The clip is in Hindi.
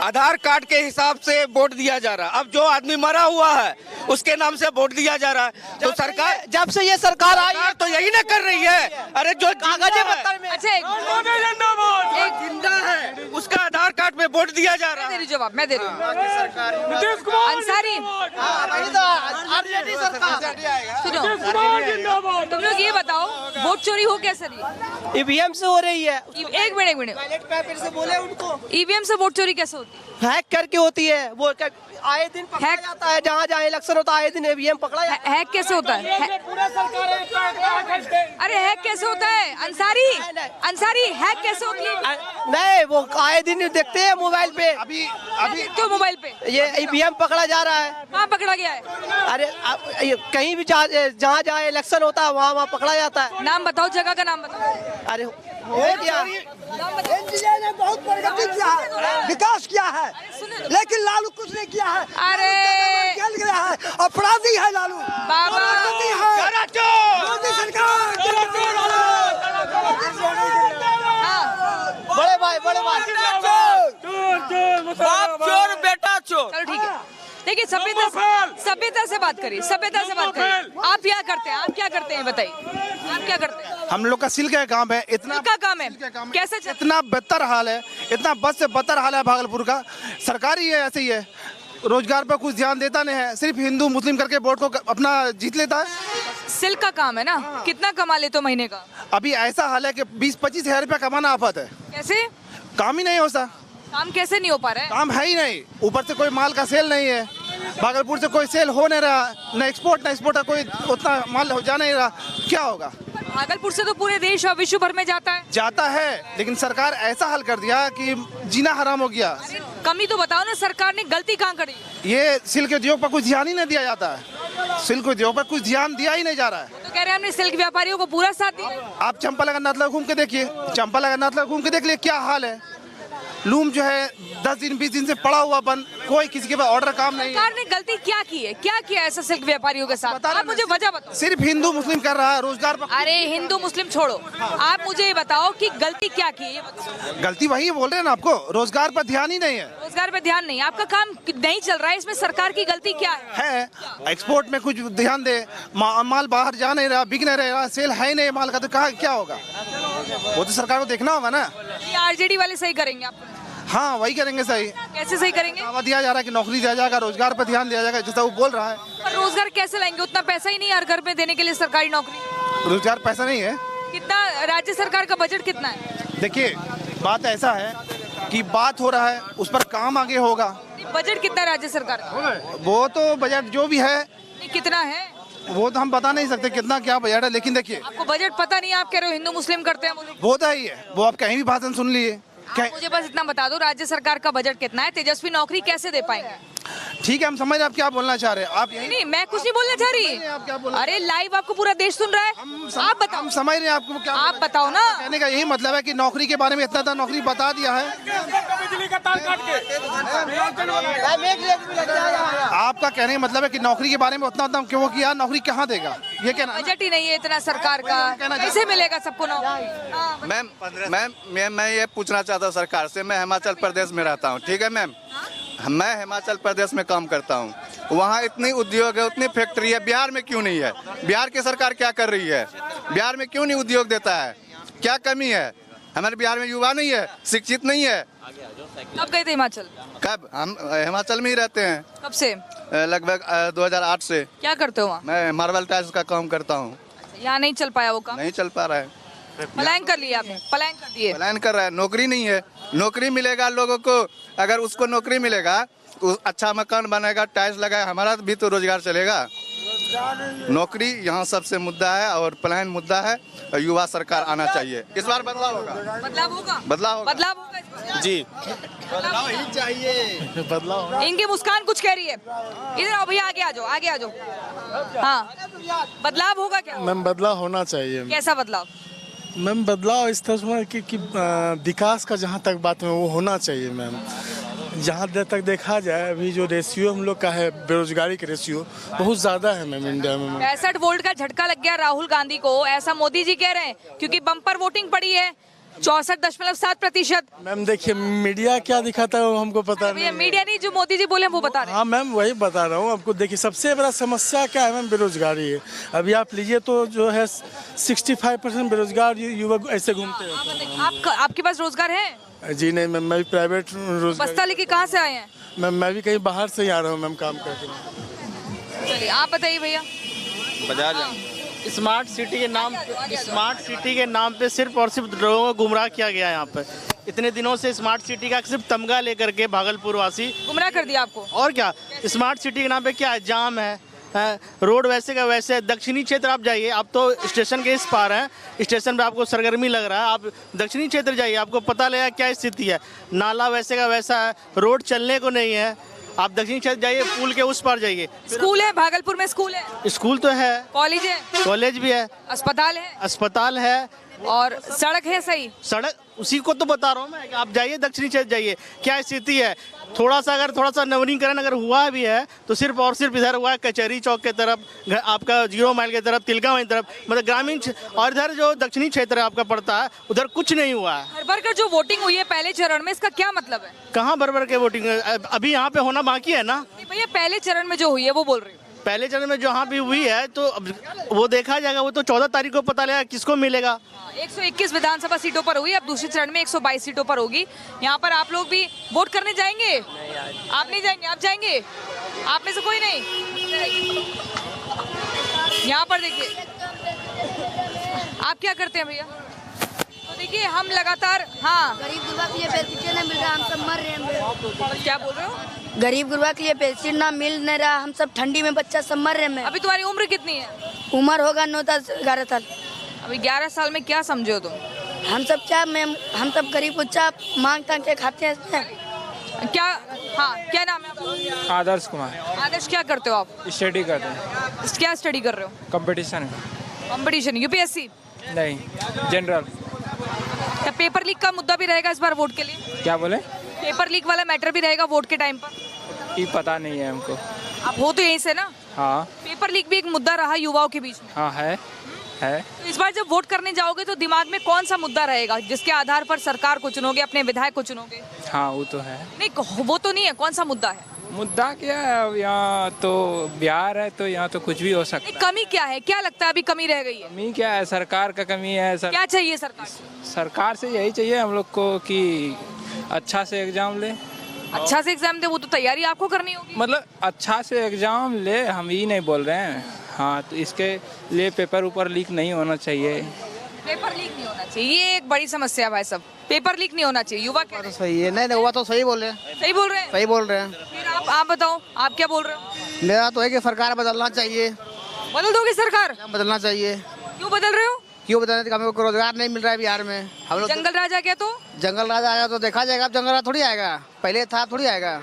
आधार कार्ड के हिसाब से वोट दिया जा रहा है। अब जो आदमी मरा हुआ है उसके नाम से वोट दिया जा रहा है। तो सरकार, जब से ये सरकार आई है तो यही ना कर रही है। अरे जो कागजे पत्तर में अच्छा एक जिंदा है उसका आधार कार्ड में वोट दिया जा रहा है। जवाब मैं दे रही हूँ। अंसारी सुनो, तुम लोग ये बताओ वोट चोरी हो कैसे रही? ईवीएम से हो रही है। एक मिनट बैलेट पेपर से बोले उनको ईवीएम से वोट चोरी कैसे होती है? हैक करके होती है वो आए दिन पकड़ा हैक- जाता है। जहाँ जहाँ इलेक्शन होता है आए दिन ईवीएम पकड़ा जाता हैक कैसे होता है? अरे हैक कैसे होता है? अंसारी हैक कैसे होती है? है। नहीं वो आए दिन देखते हैं मोबाइल पे। अभी तो मोबाइल पे ये ईवीएम पकड़ा जा रहा है। कहाँ पकड़ा गया है? अरे ये कहीं भी जहाँ जहाँ इलेक्शन होता है वहाँ वहाँ पकड़ा जाता है। नाम बताओ, जगह का नाम बताओ। अरे हो गया। एनडीए ने बहुत प्रगति किया है, विकास किया है, लेकिन लालू कुछ नहीं किया है। अरे जल गया है, अपराधी है लालू, बाबा अपराधी है मोदी सरकार। हाँ, बड़े भाई बाप चोर बेटा चोर। चलो ठीक है। देखिए सभ्यता से बात करिए, सभ्यता से बात करिए। आप क्या करते हैं बताइए, आप क्या करते हैं? हम लोग का सिल्क का काम है। इतना का काम है, कैसे चल? इतना बदतर हाल है, इतना बद से बदतर हाल है भागलपुर का। सरकार ही है ऐसे ही है, रोजगार पर कुछ ध्यान देता नहीं है, सिर्फ हिंदू मुस्लिम करके वोट को अपना जीत लेता है। सिल्क का काम है ना, कितना कमा लेते हो महीने का? अभी ऐसा हाल है कि 20-25 हजार रुपया कमाना आफत है। कैसे काम ही नहीं होता, काम कैसे नहीं हो पा रहा है? काम है ही नहीं। ऊपर से कोई माल का सेल नहीं है, भागलपुर से कोई सेल हो नहीं रहा, न एक्सपोर्ट का कोई उतना माल हो जा नहीं रहा। क्या होगा? भागलपुर से तो पूरे देश और विश्व भर में जाता है। लेकिन सरकार ऐसा हाल कर दिया कि जीना हराम हो गया। कमी तो बताओ ना, सरकार ने गलती कहाँ करी? ये सिल्क उद्योग पर कुछ ध्यान ही नहीं दिया जाता है। सिल्क उद्योग पर कुछ ध्यान दिया ही नहीं जा रहा है। तो कह रहे हैं हमने सिल्क व्यापारियों को पूरा साथ दिया। आप चंपा लगानाथला घूम के देखिए, चंपा लगानाथला घूम के देख लिए क्या हाल है। लूम जो है 10 दिन 20 दिन से पड़ा हुआ बंद, कोई किसी के पास ऑर्डर काम नहीं है। सरकार ने गलती क्या की है? क्या किया ऐसा सिल्क व्यापारियों के साथ? आप मुझे वजह बताओ। सिर्फ हिंदू मुस्लिम कर रहा है, रोजगार पर। अरे हिंदू मुस्लिम छोड़ो, आप मुझे ये बताओ कि गलती क्या की है, ये बताओ। गलती वही बोल रहे हैं ना आपको, रोजगार पर ध्यान ही नहीं है। रोजगार पे ध्यान नहीं, आपका काम नहीं चल रहा है, इसमें सरकार की गलती क्या है? एक्सपोर्ट में कुछ ध्यान दे, माल बाहर जा नहीं रहा, बिक नहीं रहा, सेल है ही नहीं माल का, तो कहाँ क्या होगा? वो तो सरकार को देखना होगा ना। ये आरजेडी वाले सही करेंगे आपको? हाँ वही करेंगे सही। कैसे सही करेंगे? दावा दिया जा रहा है कि नौकरी दिया जाएगा, रोजगार पर ध्यान दिया जाएगा, जैसा वो बोल रहा है। पर रोजगार कैसे लाएंगे? उतना पैसा ही नहीं है हर घर में देने के लिए सरकारी नौकरी। रोजगार पैसा नहीं है। कितना राज्य सरकार का बजट कितना है? देखिए बात ऐसा है कि बात हो रहा है, उस पर काम आगे होगा। बजट कितना है राज्य सरकार का? वो तो बजट जो भी है नहीं, कितना है वो तो हम बता नहीं सकते कितना क्या बजट है, लेकिन देखिए आपको बजट पता नहीं है? आप कह रहे हो हिंदू मुस्लिम करते हैं, बोलो। वो तो ही है, वो आप कहीं भी भाषण सुन लिए। आप मुझे बस इतना बता दो, राज्य सरकार का बजट कितना है? तेजस्वी नौकरी कैसे दे पाएंगे? ठीक है, हम समझ रहे हैं आप क्या बोलना चाह रहे हैं। आप यही नहीं, मैं कुछ नहीं बोलना चाह रही। आप क्या बोल रहे अरे लाइव आपको पूरा देश सुन रहा है, आप बताओ। हम समझ रहे हैं आपको क्या आप बताओ ना। कहने का यही मतलब है कि नौकरी के बारे में इतना था, नौकरी बता दिया है। आपका कहने का मतलब है कि नौकरी के बारे में उतना उतना क्यों किया, नौकरी कहाँ देगा, ये कहना है ना? बजट ही नहीं है इतना सरकार का, कैसे मिलेगा सबको नौकरी? हाँ, मैम मैं ये पूछना चाहता हूँ सरकार से। मैं हिमाचल प्रदेश में रहता हूँ, ठीक है मैम, मैं हिमाचल प्रदेश में काम करता हूँ। वहाँ इतनी उद्योग है, उतनी फैक्ट्री है, बिहार में क्यों नहीं है? बिहार की सरकार क्या कर रही है? बिहार में क्यों नहीं उद्योग देता है? क्या कमी है? हमारे बिहार में युवा नहीं है, शिक्षित नहीं है। कब गए थे हिमाचल? कब? हम हिमाचल में ही रहते हैं कब से? लगभग 2008 से। क्या करते हो वहाँ? मैं मार्बल टाइल्स का काम करता हूँ। यहाँ नहीं चल पाया वो काम? नहीं चल पा रहा है। पलायन कर लिया आपने? पलायन कर दिए? पलायन कर रहा है, नौकरी नहीं है। नौकरी मिलेगा लोगों को, अगर उसको नौकरी मिलेगा तो अच्छा मकान बनेगा, टाइल्स लगाए, हमारा भी तो रोजगार चलेगा। नौकरी यहाँ सबसे मुद्दा है और पलायन मुद्दा है। युवा सरकार आना चाहिए, इस बार बदलाव होगा। बदलाव होगा? बदलाव होगा। बदलाव होगा इस बार? जी बदलाव ही चाहिए, बदलाव। इनकी मुस्कान कुछ कह रही है। इधर आओ भैया, आगे आ जाओ, आगे आ जाओ। हाँ, बदलाव होगा क्या? मैम बदलाव होना चाहिए। कैसा बदलाव? मैम बदलाव इस तरह से कि विकास का जहाँ तक बात है वो होना चाहिए मैम। जहाँ तक देखा जाए अभी जो रेशियो हम लोग का है, बेरोजगारी का रेशियो बहुत ज़्यादा है मैम इंडिया में। 65 वोल्ट का झटका लग गया राहुल गांधी को, ऐसा मोदी जी कह रहे हैं, क्योंकि बम्पर वोटिंग पड़ी है। 64.7%। मैम देखिए मीडिया क्या दिखाता है वो हमको पता नहीं भैया है। मीडिया नहीं, जो मोदी जी बोले वो बता रहे हैं। हाँ मैम वही बता रहा हूँ आपको। देखिए सबसे बड़ा समस्या क्या है मैम, बेरोजगारी है। अभी आप लीजिए तो जो है 65% बेरोजगार युवक ऐसे घूमते हैं। आपके पास रोजगार है? जी नहीं मैम, मैं भी प्राइवेट रोजगार। बस्ता लेके कहाँ से आए हैं? मैम मैं भी कहीं बाहर से ही आ रहा हूँ मैम काम करके। चलिए आप बताइए भैया। स्मार्ट सिटी के नाम पे सिर्फ और सिर्फ लोगों को गुमराह किया गया है यहाँ पे। इतने दिनों से स्मार्ट सिटी का सिर्फ तमगा लेकर के भागलपुर वासी गुमराह कर दिया आपको। और क्या, स्मार्ट सिटी के नाम पे क्या है, जाम है, रोड वैसे का वैसे है। दक्षिणी क्षेत्र आप जाइए, आप तो स्टेशन के इस पार हैं, स्टेशन पे आपको सरगर्मी लग रहा है। आप दक्षिणी क्षेत्र जाइए, आपको पता लगेगा क्या स्थिति है। नाला वैसे का वैसा है, रोड चलने को नहीं है। आप दक्षिणी क्षेत्र जाइए, पुल के उस पार जाइए। स्कूल है भागलपुर में? स्कूल है, स्कूल तो है, कॉलेज है, कॉलेज भी है, अस्पताल है और सड़क है सही। सड़क उसी को तो बता रहा हूँ मैं कि आप जाइए दक्षिणी क्षेत्र जाइए, क्या स्थिति है। थोड़ा सा नवीनीकरण अगर हुआ भी है तो सिर्फ और सिर्फ इधर हुआ है कचहरी चौक के तरफ, आपका 0 माइल की तरफ, तिलकामाई तरफ, मतलब ग्रामीण और इधर जो दक्षिणी क्षेत्र आपका पड़ता है उधर कुछ नहीं हुआ है। भर कर जो वोटिंग हुई है पहले चरण में, इसका क्या मतलब है? कहाँ भर के वोटिंग अभी यहाँ पे होना बाकी है ना। भैया पहले चरण में जो हुई है वो बोल रही हूँ। पहले चरण में जहाँ भी हुई है तो वो देखा जाएगा, वो तो 14 तारीख को पता लगेगा किसको मिलेगा। 121 विधानसभा सीटों पर हुई, अब दूसरे चरण में 122 सीटों पर होगी। यहाँ पर आप लोग भी वोट करने जाएंगे? आप नहीं जाएंगे? आप जाएंगे? आप में से कोई नहीं? यहाँ पर देखिए, आप क्या करते हैं भैया? तो देखिए हम लगातार, हाँ गरीब गुरबा के लिए पेंशन नहीं मिल रहा, हम सब मर रहे हैं। क्या बोल रहे हो? गरीब गुरबा के लिए पेंशन ना मिल नहीं रहा, हम सब ठंडी में बच्चा सब मर रहे हैं। अभी तुम्हारी उम्र कितनी है? उम्र होगा 9-10-11 साल। अभी 11 साल में क्या समझे हो तुम? हम सब क्या मैम, हम सब गरीब बच्चा मांग तांग के खाते हैं। क्या, हाँ क्या नाम है आपका? आदर्श कुमार। आदर्श क्या करते हो आप? स्टडी करते हैं। क्या स्टडी कर रहे हो? कंपटीशन। Competition UPSC? नहीं, जनरल। क्या पेपर लीक का मुद्दा भी रहेगा इस बार वोट के लिए? क्या बोले? पेपर लीक वाला मैटर भी रहेगा वोट के टाइम पर? ये पता नहीं है हमको। आप हो तो यहीं से ना? हाँ। पेपर लीक भी एक मुद्दा रहा युवाओं के बीच में। हाँ है। तो इस बार जब वोट करने जाओगे तो दिमाग में कौन सा मुद्दा रहेगा जिसके आधार पर सरकार को चुनोगे, अपने विधायक को चुनोगे? हाँ वो तो है। नहीं वो तो नहीं है, कौन सा मुद्दा है? मुद्दा क्या है, अब यहाँ तो बिहार है तो यहाँ तो कुछ भी हो सकता है। कमी क्या है, क्या लगता है अभी कमी रह गई है? कमी क्या है, सरकार का कमी है। क्या चाहिए सरकार? सरकार से यही चाहिए हम लोग को कि अच्छा से एग्जाम ले। अच्छा से एग्जाम दे, वो तो तैयारी आपको करनी होगी। मतलब अच्छा से एग्जाम ले, हम ये नहीं बोल रहे हैं। हाँ तो इसके लिए पेपर ऊपर लीक नहीं होना चाहिए। पेपर लीक नहीं होना चाहिए, ये एक बड़ी समस्या है भाई साहब। पेपर लीक नहीं होना चाहिए। युवा क्या सही है? नहीं हुआ तो सही बोल रहे हैं। सही बोल रहे हैं? सही बोल रहे हैं। फिर आप बताओ, आप क्या बोल रहे हो? मेरा तो है कि सरकार बदलना चाहिए। बदल दोगे सरकार? बदलना चाहिए। क्यों बदल रहे हो? क्यों बदलने? हम लोग को रोजगार नहीं मिल रहा है बिहार में। हम लोग जंगल राज आ गया तो? जंगल राज आया तो देखा जाएगा। अब जंगल राज थोड़ी आएगा, पहले था थोड़ी आएगा।